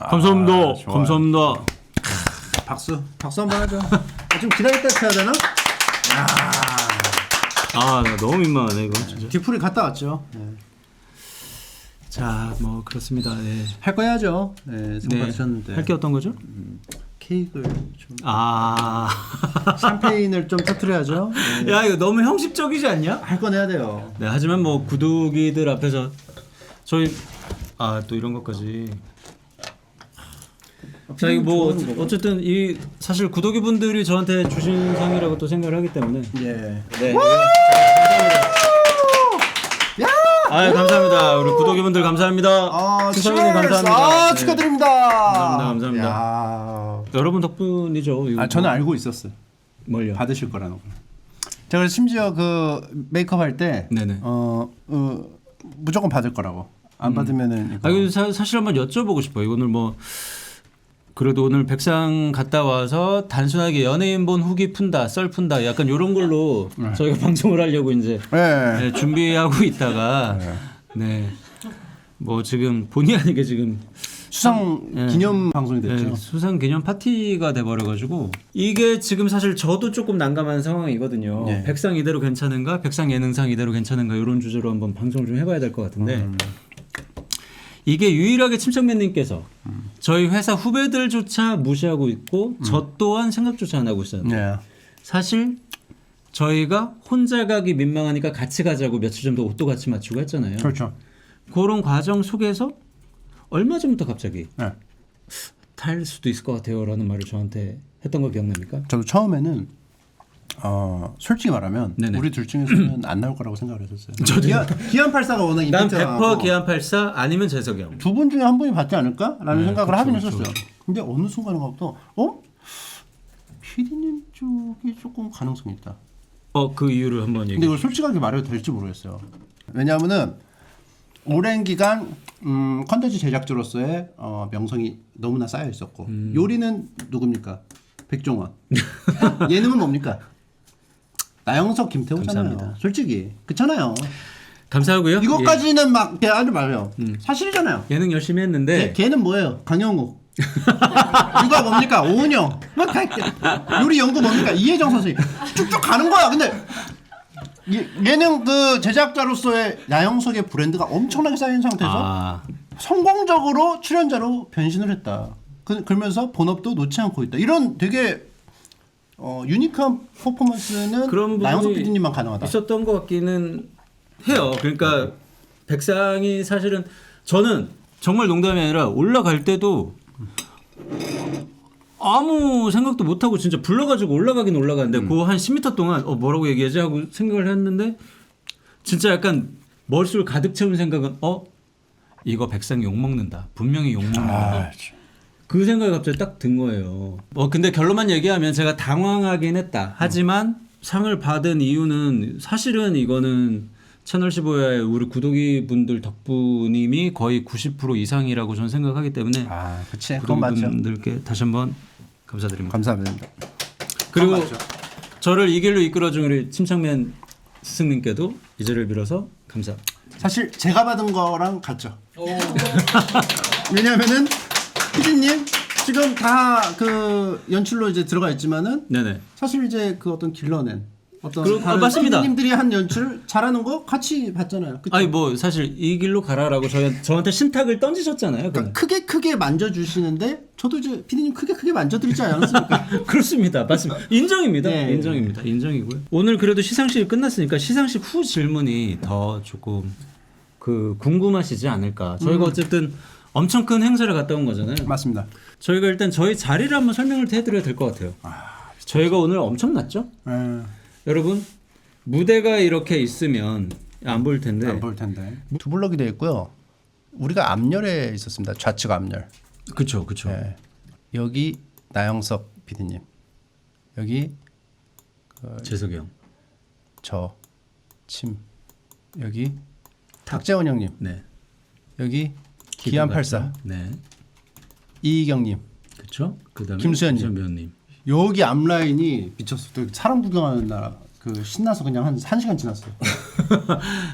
감사합니다. 좋아요. 감사합니다. 박수 한번 하죠. 좀 기다릴 때 해야 되나? 나 너무 민망하네 이거 진짜. 뒤풀이 갔다 왔죠. 네. 자, 뭐 그렇습니다. 네. 할 거 해야죠. 네, 상 받으셨는데. 할 게 어떤 거죠? 케이크를 좀 샴페인을 좀 터트려야죠. 네. 야, 이거 너무 형식적이지 않냐? 할 건 해야 돼요. 네, 하지만 뭐 구독이들 앞에서 저희 또 이런 것까지. 자, 이거 뭐 어쨌든 이 사실 구독이 분들이 저한테 주신 상이라고 또 생각을 하기 때문에. 예. 네. 감사합니다. 우리 구독이 분들 감사합니다. 추성이님 감사합니다. 축하드립니다. 감사합니다. 야. 여러분 덕분이죠. 이거 저는 알고 있었어요. 뭘요? 받으실 거라는 걸. 제가 심지어 그 메이크업 할 때 네네. 무조건 받을 거라고. 안 받으면은 이거. 이거 사실 한번 여쭤보고 싶어요. 오늘 뭐 그래도 오늘 백상 갔다 와서 단순하게 연예인 본 후기 푼다, 썰 푼다, 약간 이런 걸로 저희가 방송을 하려고 이제 네. 준비하고 있다가 뭐 지금 본의 아니게 지금 수상 기념 방송이 됐죠. 수상 기념 파티가 돼버려가지고 이게 지금 사실 저도 조금 난감한 상황이거든요. 네. 백상 이대로 괜찮은가, 백상 예능상 이대로 괜찮은가 이런 주제로 한번 방송을 좀 해봐야 될 것 같은데 이게 유일하게 침착맨님께서 저희 회사 후배들조차 무시하고 있고 저 또한 생각조차 안 하고 있어요. 네. 사실 저희가 혼자 가기 민망하니까 같이 가자고 며칠 전부터 옷도 같이 맞추고 했잖아요. 그렇죠. 그런 과정 속에서 얼마 전부터 갑자기 네. 탈 수도 있을 것 같아요 라는 말을 저한테 했던 거 기억납니까? 저도 처음에는 솔직히 말하면 네네. 우리 둘 중에서는 안 나올 거라고 생각을 했었어요. 저도요. 기안84가 워낙 난 임팩트가 100% 기안84 아니면 재석이 형. 두분 중에 한 분이 받지 않을까라는 생각을 하긴 그쵸. 했었어요. 근데 어느 순간부터 PD님 쪽이 조금 가능성이 있다. 그 이유를 한번 근데 얘기해. 이걸 솔직하게 말해도 될지 모르겠어요. 왜냐하면은 오랜 기간 컨텐츠 제작자로서의 명성이 너무나 쌓여 있었고 요리는 누굽니까? 백종원. 예능은 뭡니까? 나영석, 김태호잖아요. 감사합니다. 솔직히 그렇잖아요. 감사하고요. 이것까지는 막 하지 말아요. 사실이잖아요. 예능 열심히 했는데 걔는 뭐예요? 강영욱. 육아 뭡니까? 오은영. 요리 연구 뭡니까? 이혜정 선생님. 쭉쭉 가는 거야. 근데 얘는 그 제작자로서의 나영석의 브랜드가 엄청나게 쌓인 상태에서 성공적으로 출연자로 변신을 했다. 그러면서 본업도 놓지 않고 있다. 이런 되게 유니크한 퍼포먼스는 그런 나영석 부분이 PD님만 가능하다. 있었던 것 같기는 해요. 그러니까 백상이 사실은 저는 정말 농담이 아니라 올라갈 때도 아무 생각도 못 하고 진짜 불러가지고 올라가긴 올라가는데 그 한 10m 동안 뭐라고 얘기하지 하고 생각을 했는데 진짜 약간 머릿속을 가득 채운 생각은 이거 백상이 욕 먹는다. 분명히 욕 먹는다. 그 생각이 갑자기 딱 든 거예요. 근데 결론만 얘기하면 제가 당황하긴 했다. 하지만 상을 받은 이유는 사실은 이거는 채널 15의 우리 구독이 분들 덕분님이 거의 90% 이상이라고 저는 생각하기 때문에 그치. 그건 맞죠. 분들께 다시 한번 감사드립니다. 감사합니다. 그리고 저를 이 길로 이끌어준 우리 침착맨 스승님께도 이 자리를 빌어서 감사. 사실 제가 받은 거랑 같죠. 왜냐면은 피디님 지금 다 그 연출로 이제 들어가 있지만은 네네. 사실 이제 그 어떤 길러낸 맞습니다. 피디님들이 한 연출 잘하는 거 같이 봤잖아요. 그쵸? 아니 뭐 사실 이 길로 가라라고 저한테 신탁을 던지셨잖아요. 그러니까 크게 만져주시는데 저도 이제 피디님 크게 만져드리지 않았습니까? 그렇습니다. 맞습니다. 인정입니다. 네. 인정입니다. 인정이고요. 오늘 그래도 시상식이 끝났으니까 시상식 후 질문이 더 조금 궁금하시지 않을까. 저희가 어쨌든 엄청 큰 행사를 갔다 온 거잖아요. 맞습니다. 저희가 일단 저희 자리를 한번 설명을 해드려야 될 것 같아요. 저희가 오늘 엄청났죠? 여러분 무대가 이렇게 있으면 안 보일 텐데. 안 보일 텐데. 두 블럭이 되어 있고요. 우리가 앞열에 있었습니다. 좌측 앞열. 그렇죠. 네. 여기 나영석 PD님. 여기 재석이 형. 여기 탁재원 형님. 네. 여기 기안84. 네. 이희경님. 그렇죠. 그다음에 김수현님. 배우님. 여기 앞라인이 미쳤어. 사람 구경하는 나라 그 신나서 그냥 한 1시간 지났어요.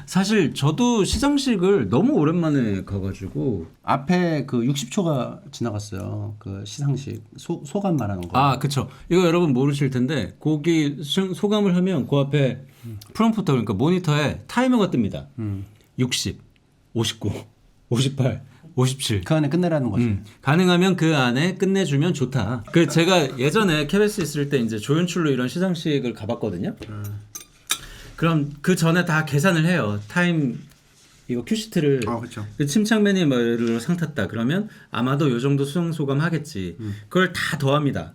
사실 저도 시상식을 너무 오랜만에 가가지고 앞에 그 60초가 지나갔어요. 그 시상식 소감 말하는 거. 아 그쵸 이거 여러분 모르실 텐데 거기 소감을 하면 그 앞에 프롬프터 그러니까 모니터에 타이머가 뜹니다. 60, 59, 58, 57 그 안에 끝내라는 거죠. 가능하면 그 안에 끝내주면 좋다. 그 제가 예전에 KBS 있을 때 이제 조연출로 이런 시상식을 가봤거든요. 그럼 그 전에 다 계산을 해요. 타임 이거 큐시트를 그렇죠. 그 침착맨이 뭐 예를 들어 상 탔다 그러면 아마도 요 정도 수상 소감 하겠지. 그걸 다 더합니다.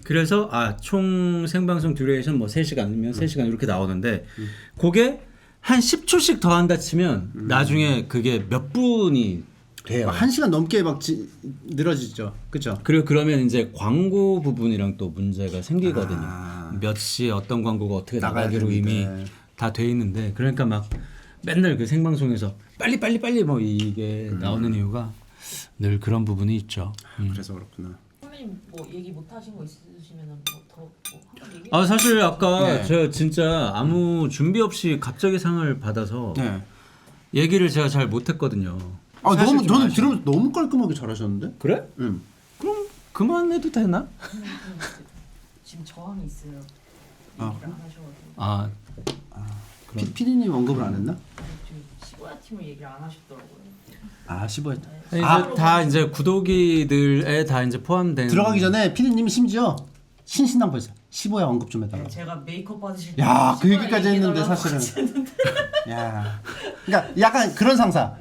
그래서 총 생방송 듀레이션 뭐 3시간이면 3시간 이렇게 나오는데 그게 한 10초씩 더한다 치면 나중에 그게 몇 분이 돼요. 1시간 넘게 막 늘어지죠. 그죠? 그리고 그러면 이제 광고 부분이랑 또 문제가 생기거든요. 몇 시에 어떤 광고가 어떻게 나가기로 이미 다 돼 있는데 그러니까 막 맨날 그 생방송에서 빨리 뭐 이게 나오는 이유가 늘 그런 부분이 있죠. 그래서 그렇구나. 선배님 뭐 얘기 못 하신 거 있으시면은 뭐더뭐 얘기? 사실 아까 네. 제가 진짜 아무 준비 없이 갑자기 상을 받아서 네. 얘기를 제가 잘 못했거든요. 사실 너무 좀 저는 아쉬워. 들으면 너무 깔끔하게 잘하셨는데? 그래? 응. 그럼 그만해도 되나? 지금 저항이 있어요. 아. 얘기를 안 하셔가지고 피디님 언급을 안 했나? 지금 시보야 팀을 얘기를 안 하셨더라고요. 시보에 이제 다 이제 구독이들에 다 이제 포함된 들어가기 전에 피디님이 심지어 신신당 벌써 시보야 언급 좀 해달라. 제가 메이크업 받으실 야, 그 시보야 얘기까지 했는데 얘기해달라고 사실은. 하셨는데. 야, 그러니까 약간 그런 상사.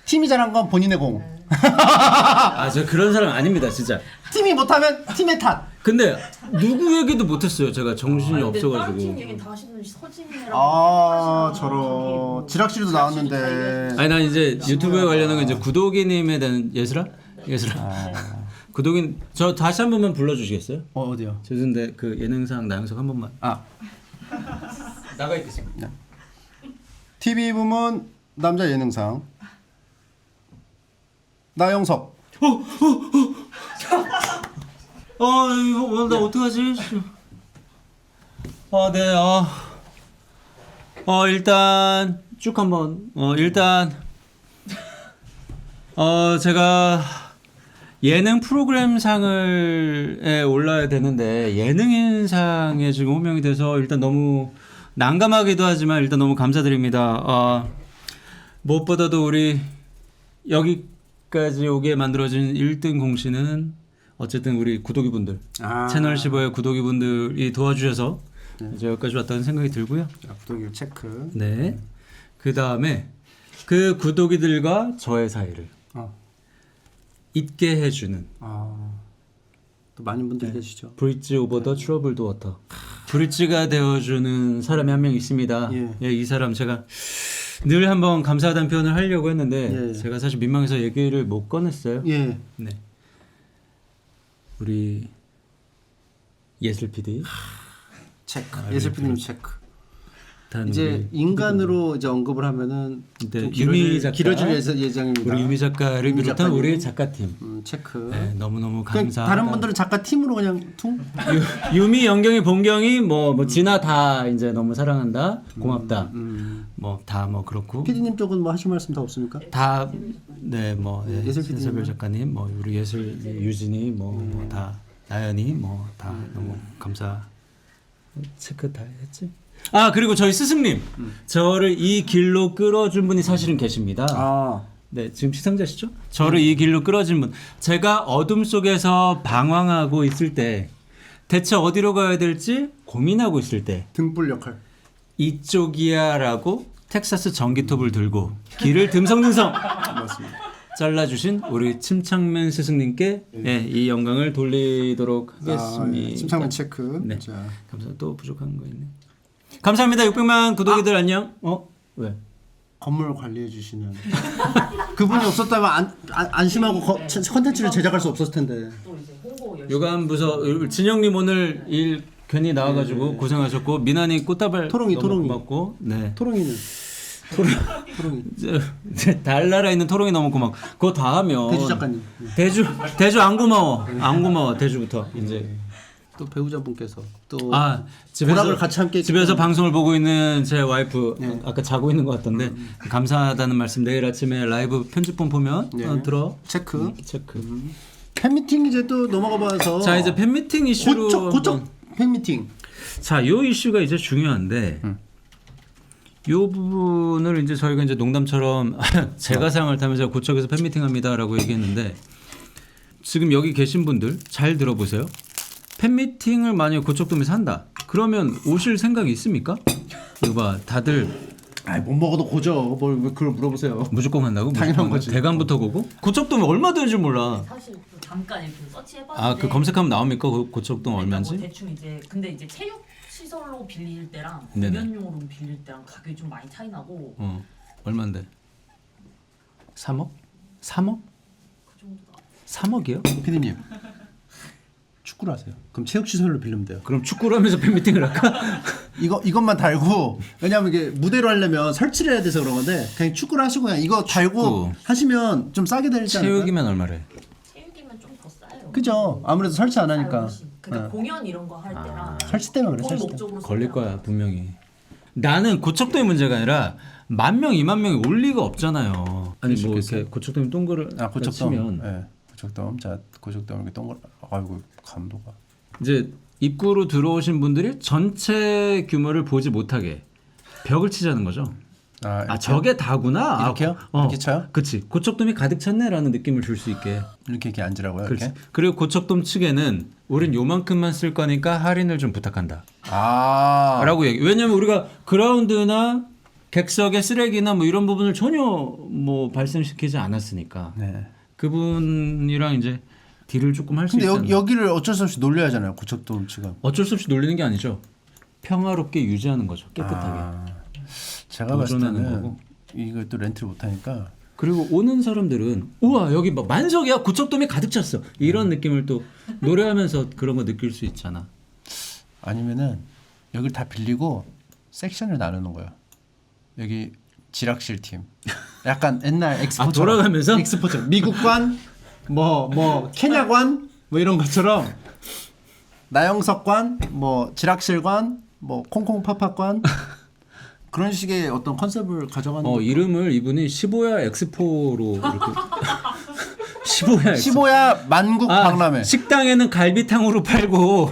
팀이 잘한 건 본인의 공. 저 그런 사람 아닙니다, 진짜. 팀이 못하면 팀의 탓. 근데 누구 얘기도 못했어요. 제가 정신이 근데 다른 팀 없어가지고. 얘기는 다 하시는 서진이랑 저런 지락실도 나왔는데. 아니 난 이제 유튜브에 관련한 건 이제 구독이님에 대한 예슬아. 구독인 저 다시 한 번만 불러주시겠어요? 어디요? 죄송한데 그 예능상 나영석 한 번만. 나가 있겠습니다. TV 부문 남자 예능상 나영석. 이거 나 어떡하지? 네. 일단 쭉 한번 일단 제가 예능 프로그램상을 올라야 되는데 예능인상에 지금 호명이 돼서 일단 너무 난감하기도 하지만 일단 너무 감사드립니다. 무엇보다도 우리 여기까지 오게 만들어진 1등 공신은 어쨌든 우리 구독이분들 채널 15의 구독이분들이 도와주셔서 이제 여기까지 왔다는 생각이 들고요. 구독일 체크. 네. 그 다음에 그 구독이들과 저의 사이를 잊게 해주는 또 많은 분들이 계시죠. 브릿지 오버 더 트러블드 워터. 브릿지가 되어주는 사람이 한 명 있습니다. 이 사람 제가 늘 한번 감사하다는 표현을 하려고 했는데 제가 사실 민망해서 얘기를 못 꺼냈어요. 네. 우리 예슬 PD. 체크. 예슬 PD님 체크. 이제 인간으로 이제 언급을 하면은 유미 작가, 길어질 예정입니다. 우리 유미 작가를 유미 비롯한 작가님. 우리 작가팀. 체크. 네, 너무너무 그냥 감사하다. 다른 분들은 작가 팀으로 그냥 퉁. 유미, 영경이, 본경이 뭐 진아 다 이제 너무 사랑한다. 고맙다. 뭐 다 뭐 그렇고. PD님 쪽은 뭐 하실 말씀 다 없습니까? 다 네 뭐 예슬 PD님. 예슬별 작가님, 뭐 우리 예슬 유진이 뭐 다 나연이 뭐 다 너무 감사. 체크 다 했지? 그리고 저희 스승님 저를 이 길로 끌어준 분이 사실은 계십니다. 네, 지금 시상자시죠? 저를 이 길로 끌어준 분. 제가 어둠 속에서 방황하고 있을 때 대체 어디로 가야 될지 고민하고 있을 때 등불 역할. 이쪽이야라고 텍사스 전기톱을 들고 길을 듬성듬성 맞습니다. 잘라주신 우리 침착맨 스승님께 이 영광을 돌리도록 하겠습니다. 침착맨 체크. 네. 자. 감사. 또 부족한 거 있네. 감사합니다. 600만 구독이들 안녕. 왜? 건물 관리해 주시는 그분이 없었다면 안심하고 컨텐츠를 제작할 수 없었을 텐데. 또 이제 홍보 열심히 요감 부서 진영님 오늘 일 괜히 나와가지고 고생하셨고 미나니 꽃다발 토롱이. 고맙고 네 토롱이는 토롱이. 달나라에 있는 토롱이 너무 고맙고 그거 다 하면 대주 작가님. 대주 안 고마워 대주부터 이제 또 배우자분께서 또 아 보락을 같이 함께 집에서 했기 방송을 보고 있는 제 와이프 네. 아까 자고 있는 것 같던데 감사하다는 말씀 내일 아침에 라이브 편집본 보면 네. 들어 체크. 체크. 팬미팅 이제 또 넘어가 봐서 자 이제 팬미팅 이슈로 고쪽 팬미팅. 자, 요 이슈가 이제 중요한데 요 부분을 이제 저희가 이제 농담처럼 제가 상을 타면서 고척에서 팬미팅합니다라고 얘기했는데 지금 여기 계신 분들 잘 들어보세요. 팬미팅을 만약 고척돔에서 한다. 그러면 오실 생각이 있습니까? 이거 봐, 다들 아이 못 먹어도 고죠. 뭘 왜 그걸 물어보세요. 무조건 한다고? 당연한 무조건 거지. 대관부터 보고? 고척돔이 얼마 되는지 몰라. 사실 그 잠깐 이렇게 서치해봤는데. 아, 그 검색하면 나옵니까? 그 고척돔 얼마인지? 뭐 대충 이제 근데 이제 체육 시설로 빌릴 때랑 네네. 공연용으로 빌릴 때랑 가격이 좀 많이 차이 나고 얼마인데? 3억? 3억? 그 정도다. 3억이요? 피디님 축구를 하세요. 그럼 체육시설로 빌리면 돼요. 그럼 축구를 하면서 팬미팅을 할까? 이것만 달고 왜냐면 이게 무대로 하려면 설치를 해야 돼서 그런 건데 그냥 축구를 하시고 그냥 이거 달고 축구. 하시면 좀 싸게 되지 않을까요? 체육이면 얼마래? 체육이면 좀 더 싸요. 그죠. 아무래도 설치 안 하니까. 그러니까 공연 이런 거 할 때랑 설치 때문에 그래. 본 설치 때. 목적으로 걸릴 쓸 거야 분명히. 나는 고척돔의 문제가 아니라 10,000명, 20,000명이 올 리가 없잖아요. 아니 뭐 이렇게 고척돔 동그를 고척돔. 치면 네. 고척돔. 자, 고척돔 이렇게 동글. 아이고 감도가. 이제 입구로 들어오신 분들이 전체 규모를 보지 못하게 벽을 치자는 거죠. 아 저게 다구나. 이렇게요? 이렇게 쳐요? 그치. 고척돔이 가득 찼네라는 느낌을 줄 수 있게. 이렇게 앉으라고요. 그렇지. 이렇게. 그리고 고척돔 측에는 우린 요만큼만 쓸 거니까 할인을 좀 부탁한다. 아. 라고 얘기. 왜냐면 우리가 그라운드나 객석의 쓰레기나 뭐 이런 부분을 전혀 뭐 발생시키지 않았으니까 네. 그분이랑 이제 딜을 조금 할 수 근데 있잖아요. 여기를 어쩔 수 없이 놀려야 하잖아요. 고척돔 지금. 어쩔 수 없이 놀리는 게 아니죠. 평화롭게 유지하는 거죠. 깨끗하게. 아, 제가 봤을 보존하는 때는 거고. 이걸 또 렌트를 못 하니까 그리고 오는 사람들은 우와 여기 뭐 만석이야 고척돔이 가득 찼어 이런 느낌을 또 노래하면서 그런 거 느낄 수 있잖아. 아니면은 여기를 다 빌리고 섹션을 나누는 거예요. 여기 지락실 팀. 약간 옛날 엑스포처럼. 돌아가면서? 엑스포처럼. 미국관, 뭐 케냐관, 뭐 이런 것처럼 나영석관, 뭐 지락실관, 뭐 콩콩파파관 그런 식의 어떤 컨셉을 가져가는. 이름을 이분이 15야 엑스포로 이렇게 15야 엑스포. 15야 만국 박람회. 식당에는 갈비탕으로 팔고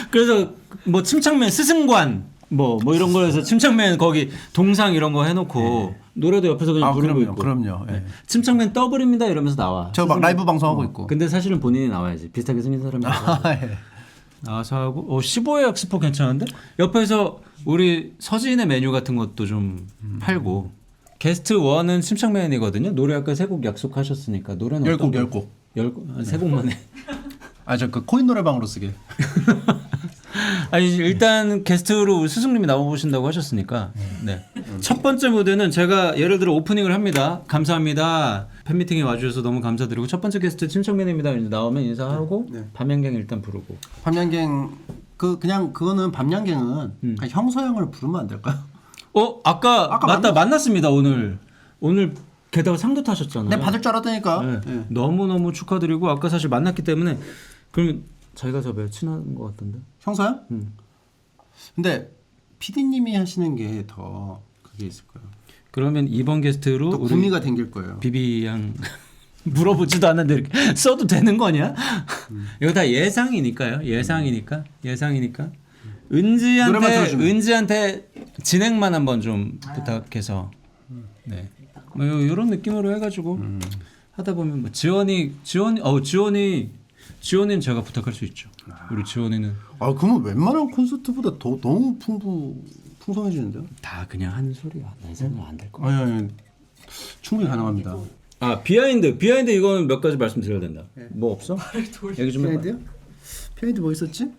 그래서 뭐 침착맨 스승관 뭐 이런 거에서 침착맨 거기 동상 이런 거 해놓고 노래도 옆에서 그냥 부르고 있고. 그럼요. 예. 침착맨 더블입니다 이러면서 나와. 저 막 라이브 방송하고 있고. 근데 사실은 본인이 나와야지. 비슷하게 생긴 사람이 예. 나와서 하고 15회 엑스포 괜찮은데? 옆에서 우리 서진의 메뉴 같은 것도 좀 팔고 게스트 1은 침착맨이거든요. 노래 아까 3곡 약속하셨으니까 노래는 10곡. 10곡? 3곡만 해. 아 저 그 코인 노래방으로 쓰게. 아니 일단 게스트로 스승님이 나오신다고 하셨으니까 네. 첫 번째 무대는 제가 예를 들어 오프닝을 합니다. 감사합니다. 팬미팅에 와주셔서 너무 감사드리고 첫 번째 게스트 침착맨입니다. 이제 나오면 인사하고 네. 밤양갱 일단 부르고 밤양갱 그거는 밤양갱은 그냥 형서형을 부르면 안 될까요? 아까 맞다 만났습니다 오늘 게다가 상도 타셨잖아요. 네 받을 줄 알았다니까. 네. 네. 너무 축하드리고 아까 사실 만났기 때문에 그러면 저희가 더 친한 것 같던데. 형서형? 근데 PD님이 하시는 게 더 그게 있을 거예요. 그러면 이번 게스트로 또 우리 구미가 댕길 거예요. 비비양 물어보지도 않는데 이렇게 써도 되는 거냐? 이거 다 예상이니까요. 예상이니까. 노래만 들어주면. 은지한테 진행만 한번 좀 부탁해서 네. 뭐 이런 느낌으로 해가지고 하다 보면 뭐 지원이는 제가 부탁할 수 있죠. 우리 지원이는 아 그러면 웬만한 콘서트보다 더 너무 풍성해지는데요? 다 그냥 하는 소리야. 내 생각 안 될 거야. 아니 충분히 가능합니다. 비하인드 이거는 몇 가지 말씀드려야 된다. 뭐 없어? 얘기 좀 해봐. 피아이드 뭐 있었지?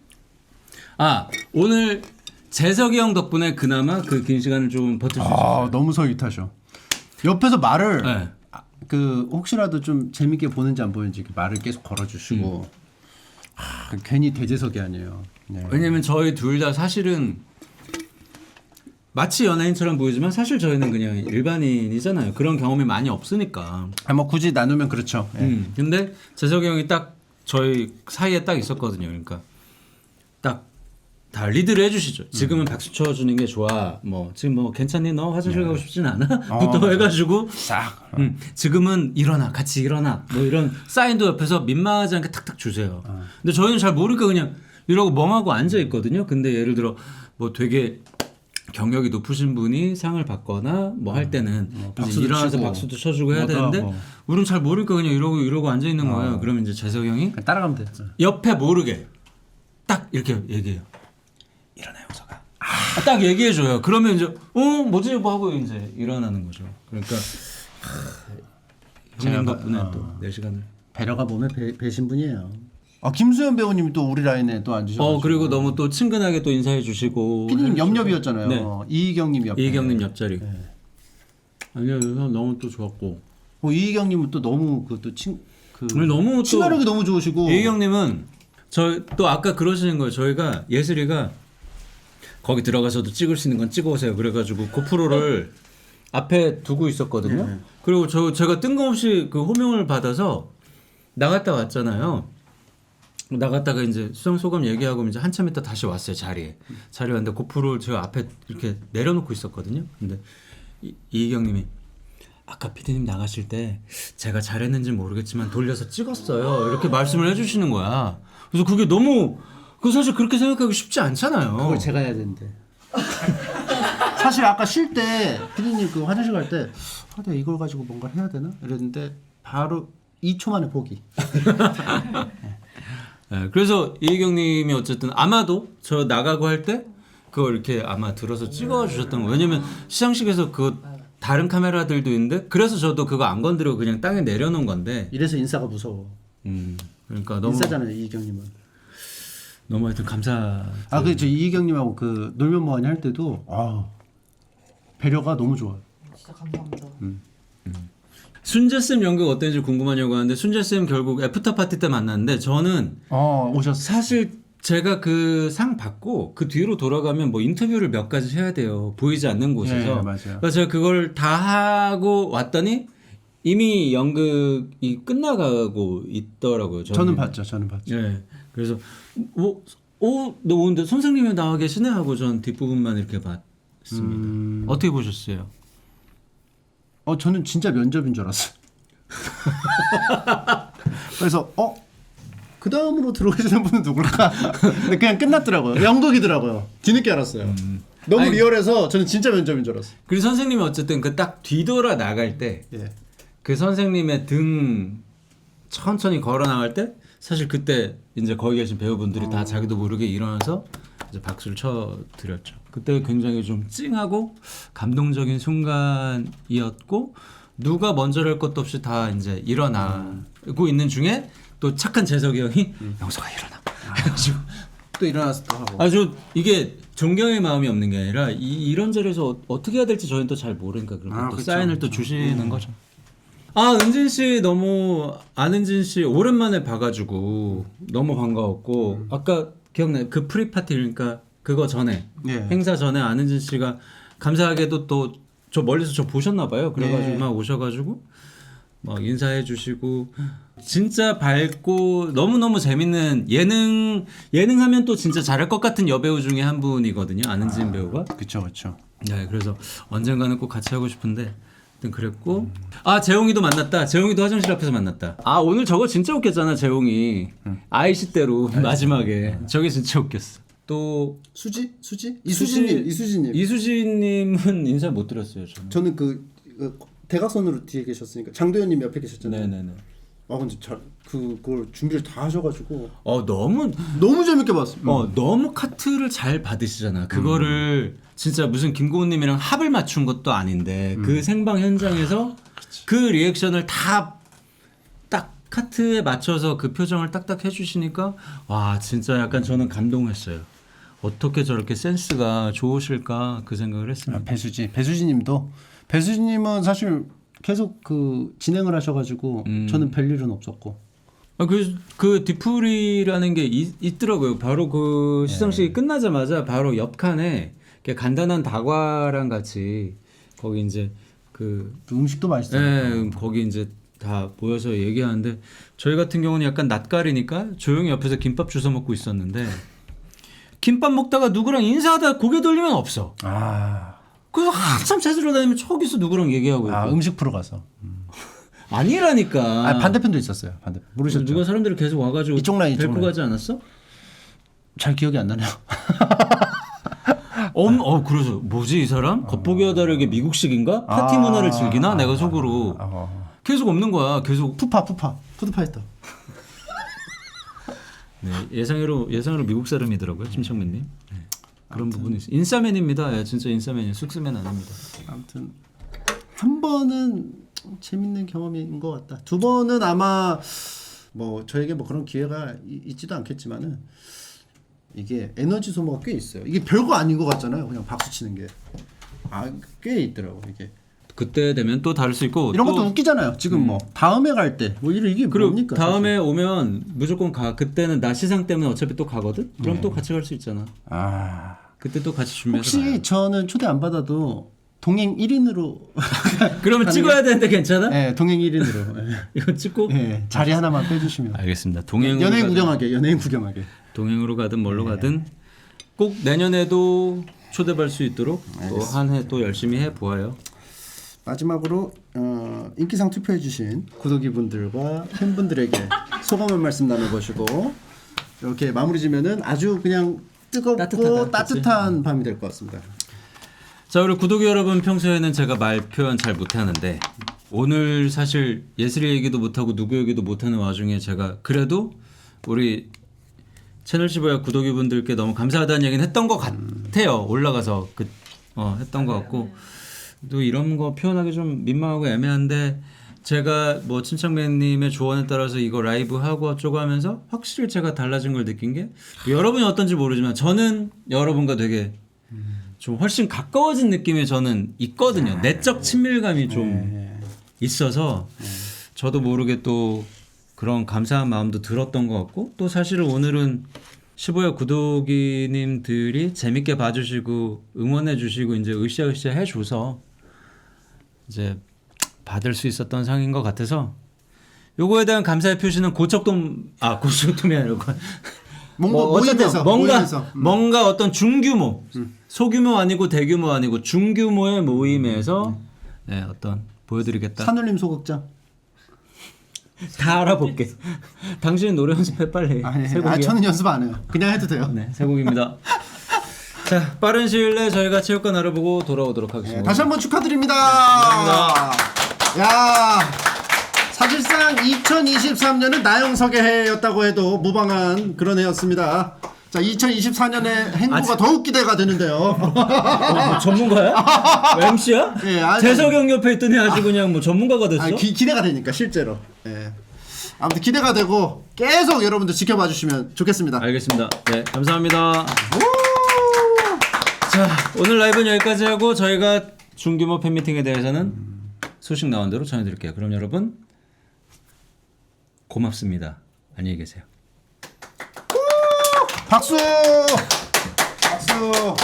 오늘 재석이 형 덕분에 그나마 그 긴 시간을 좀 버틸 수 있었어요. 너무 서윗하셔. 옆에서 말을 네. 혹시라도 좀 재밌게 보는지 안 보는지 이렇게 말을 계속 걸어주시고 괜히 대재석이 아니에요. 네. 왜냐면 저희 둘 다 사실은 마치 연예인처럼 보이지만 사실 저희는 그냥 일반인이잖아요. 그런 경험이 많이 없으니까. 뭐 굳이 나누면 그렇죠. 예. 근데 재석이 형이 딱 저희 사이에 딱 있었거든요. 그러니까 딱 다 리드를 해주시죠. 지금은 박수 쳐주는 게 좋아. 뭐 지금 뭐 괜찮니? 너 화장실 가고 싶진 않아? 부터 맞아. 해가지고 싹. 지금은 일어나, 같이 일어나. 뭐 이런 사인도 옆에서 민망하지 않게 탁탁 주세요. 근데 저희는 잘 모르니까 그냥 이러고 멍하고 앉아 있거든요. 근데 예를 들어 뭐 되게 경력이 높으신 분이 상을 받거나 뭐 할 때는 이제 박수도 일어나서 치고. 박수도 쳐주고 해야 맞아, 되는데 뭐. 우리는 잘 모르니까 그냥 이러고 앉아 있는 거예요. 그러면 이제 재석이 형이 그냥 따라가면 돼. 옆에 모르게 딱 이렇게 얘기해요. 일어나 영석아. 딱 얘기해줘요. 그러면 이제 뭐지 뭐 하고 이제 일어나는 거죠. 그러니까 형님 덕분에 또 4시간을. 배려가 몸에 배신 분이에요. 김수현 배우님이 또 우리 라인에 또 앉으셔서. 그리고 너무 또 친근하게 또 인사해 주시고. 피디님 옆옆이었잖아요. 네. 이희경님 옆. 이희경님 옆자리. 아니요, 너무 또 좋았고. 이희경님은 또 너무 너무 또 친화력이 너무 좋으시고. 이희경님은 저 또 아까 그러시는 거예요. 저희가 예슬이가 거기 들어가서도 찍을 수 있는 건 찍어오세요. 그래가지고 고프로를 앞에 두고 있었거든요. 그리고 제가 뜬금없이 그 호명을 받아서 나갔다 왔잖아요. 나갔다가 이제 수상 소감 얘기하고 이제 한참 있다 다시 왔어요. 자리에 왔는데 고프로를 제가 앞에 이렇게 내려놓고 있었거든요. 근데 이희경님이 아까 피디님 나가실 때 제가 잘했는지 모르겠지만 돌려서 찍었어요. 이렇게 말씀을 해주시는 거야. 그래서 그게 너무 사실 그렇게 생각하기 쉽지 않잖아요. 그걸 제가 해야 되는데. 사실 아까 쉴 때 피디님 그 화장실 갈 때 내가 이걸 가지고 뭔가 해야 되나 이랬는데 바로 2초 만에 포기. 네, 그래서 이희경님이 어쨌든 아마도 저 나가고 할 때 그걸 이렇게 아마 들어서 찍어 주셨던 거예요. 왜냐면 시상식에서 그 다른 카메라들도 있는데 그래서 저도 그거 안 건드리고 그냥 땅에 내려놓은 건데. 이래서 인싸가 무서워. 그러니까 너무 인싸잖아요 이경님은. 너무 하여튼 감사. 저 이희경님하고 그 놀면 뭐하니 할 때도 배려가 너무 좋아요. 진짜 감사합니다. 순재 쌤 연극 어땠는지 궁금하냐고 하는데 순재 쌤 결국 애프터 파티 때 만났는데 저는 오셨어. 사실 제가 그 상 받고 그 뒤로 돌아가면 뭐 인터뷰를 몇 가지 해야 돼요. 보이지 않는 곳에서. 네, 맞아요. 그래서 제가 그걸 다 하고 왔더니 이미 연극이 끝나가고 있더라고요. 저는 봤죠. 네. 그래서 너 오는데 선생님이 나와 계시네 하고 전 뒷부분만 이렇게 봤습니다. 어떻게 보셨어요? 저는 진짜 면접인 줄 알았어요. 그래서 그 다음으로 들어오시는 분은 누굴까? 근데 그냥 끝났더라고요. 연극이더라고요. 뒤늦게 알았어요. 너무 리얼해서 저는 진짜 면접인 줄 알았어요. 그리고 선생님이 어쨌든 그 딱 뒤돌아 나갈 때 그 선생님의 등 천천히 걸어 나갈 때 사실 그때 이제 거기 계신 배우분들이 다 자기도 모르게 일어나서 이제 박수를 쳐 드렸죠. 그때 굉장히 좀 찡하고 감동적인 순간이었고 누가 먼저 할 것도 없이 다 이제 일어나고 있는 중에 또 착한 재석이 형이 영석아 일어나. 해가지고 또 일어나서 또 하고. 아주 이게 존경의 마음이 없는 게 아니라 이런 자리에서 어떻게 해야 될지 저희는 또 잘 모르니까 그런 또 그쵸, 사인을 또 주시는 거죠. 은진 씨 너무 안은진 씨 오랜만에 봐가지고 너무 반가웠고 아까 기억나요? 그 프리 파티 그러니까 그거 전에 행사 전에 안은진 씨가 감사하게도 또 저 멀리서 저 보셨나 봐요. 그래가지고 막 오셔가지고 막 인사해 주시고 진짜 밝고 너무너무 재밌는 예능하면 또 진짜 잘할 것 같은 여배우 중에 한 분이거든요. 안은진 배우가. 그쵸. 네, 그래서 언젠가는 꼭 같이 하고 싶은데 하여튼 그랬고 재홍이도 만났다. 재홍이도 화장실 앞에서 만났다. 오늘 저거 진짜 웃겼잖아. 재홍이 아이시대로 마지막에 저게 진짜 웃겼어. 또 수지? 이수진님. 이수진님은 인사 못 드렸어요. 저는 그 대각선으로 뒤에 계셨으니까 장도연님 옆에 계셨잖아요. 네네네. 근데 그걸 준비를 다 하셔가지고 너무 재밌게 봤어. 너무 카트를 잘 받으시잖아. 그거를 진짜 무슨 김고은님이랑 합을 맞춘 것도 아닌데 그 생방 현장에서 그 리액션을 다 딱 카트에 맞춰서 그 표정을 딱딱 해주시니까 와 진짜 약간 저는 감동했어요. 어떻게 저렇게 센스가 좋으실까 그 생각을 했습니다. 배수진님은 사실 계속 그 진행을 하셔가지고 저는 별 일은 없었고. 그 뒤풀이라는 게 있더라고요. 바로 그 시상식이 끝나자마자 바로 옆 칸에 간단한 다과랑 같이 거기 이제 그 음식도 맛있어요. 거기 이제 다 모여서 얘기하는데 저희 같은 경우는 약간 낯가리니까 조용히 옆에서 김밥 주워 먹고 있었는데 김밥 먹다가 누구랑 인사하다 고개 돌리면 없어. 아, 그래서 한참 찾으러 다니면 저기서 누구랑 얘기하고 있고. 음식 프로 가서. 아니라니까. 아, 반대편도 있었어요. 반대편. 모르셨죠? 누가 사람들이 계속 와가지고 이쪽 라인, 이쪽 데리고 라인. 가지 않았어? 잘 기억이 안 나네요. 그래서 뭐지 이 사람? 겉보기와 다르게 미국식인가? 파티 문화를 즐기나? 내가 속으로 계속 없는 거야. 계속 푸드파이터. 네, 예상으로 미국 사람이더라고요, 침착맨님. 네, 그런 부분이 있어요. 인싸맨입니다. 예, 진짜 인싸맨이 쑥스맨 아닙니다. 아무튼 한 번은 재밌는 경험인 것 같다. 두 번은 아마 뭐 저에게 뭐 그런 기회가 있지도 않겠지만은 이게 에너지 소모가 꽤 있어요. 이게 별거 아닌 것 같잖아요. 그냥 박수 치는 게. 꽤 있더라고 이게. 그때 되면 또 다를 수 있고 이런 또 것도 웃기잖아요. 지금 뭐 다음에 갈 때 뭐 이게 그리고 뭡니까? 다음에 오면 무조건 가. 그때는 나 시상 때문에 어차피 또 가거든. 그럼 또 같이 갈 수 있잖아. 아, 그때 또 같이 준비해서 혹시 가요. 저는 초대 안 받아도 동행 1인으로 그러면 찍어야 되는데 괜찮아? 네, 동행 1인으로. 이거 찍고 네, 자리 하나만 빼주시면. 알겠습니다. 동행으로 연예인 가든, 구경하게. 연예인 구경하게. 동행으로 가든 뭘로 가든 꼭 내년에도 초대받을 수 있도록 또 한 해 또 열심히 해 보아요. 마지막으로 인기상 투표해주신 구독이분들과 팬분들에게 소감 한 말씀 나눠보시고 이렇게 마무리 지면은 아주 그냥 뜨겁고 따뜻하다, 따뜻한 밤이 될 것 같습니다. 자, 우리 구독자 여러분, 평소에는 제가 말 표현 잘 못하는데 오늘 사실 예슬이 얘기도 못하고 누구 얘기도 못하는 와중에 제가 그래도 우리 채널 시보야 구독자분들께 너무 감사하다는 얘기는 했던 것 같아요. 올라가서 했던 것 같고 또 이런 거 표현하기 좀 민망하고 애매한데 제가 뭐 침착맨님의 조언에 따라서 이거 라이브 하고 어쩌고 하면서 확실히 제가 달라진 걸 느낀 게 여러분이 어떤지 모르지만 저는 여러분과 되게 좀 훨씬 가까워진 느낌이 저는 있거든요. 내적 친밀감이 좀 있어서 저도 모르게 또 그런 감사한 마음도 들었던 것 같고 또 사실은 오늘은 15회 구독이님들이 재밌게 봐주시고 응원해주시고 이제 으쌰으쌰 해줘서 이제 받을 수 있었던 상인 것 같아서 요거에 대한 감사의 표시는 고척돔이 아니고 모임에서 뭔가 어떤 중규모 소규모 아니고 대규모 아니고 중규모의 모임에서 네, 어떤 보여드리겠다. 산울림 소극장. 다 알아볼게. 당신은 노래 연습해 빨리. 새 곡이야. 저는 연습 안 해요. 그냥 해도 돼요. 네, 새 곡입니다. 자, 빠른 시일 내에 저희가 체육관 알아보고 돌아오도록 하겠습니다. 다시 한번 축하드립니다. 감사합니다. 야, 사실상 2023년은 나영석의 해였다고 해도 무방한 그런 해였습니다. 자, 2024년의 행보가 더욱 기대가 되는데요. 뭐 전문가야? MC야? 예, 재석영 옆에 있더니 아주 그냥 뭐 전문가가 됐어? 기대가 되니까 실제로. 예. 아무튼 기대가 되고 계속 여러분들 지켜봐 주시면 좋겠습니다. 알겠습니다. 네, 감사합니다. 자, 오늘 라이브는 여기까지 하고 저희가 중규모 팬미팅에 대해서는 소식 나온 대로 전해드릴게요. 그럼 여러분 고맙습니다. 안녕히 계세요. 박수! 박수!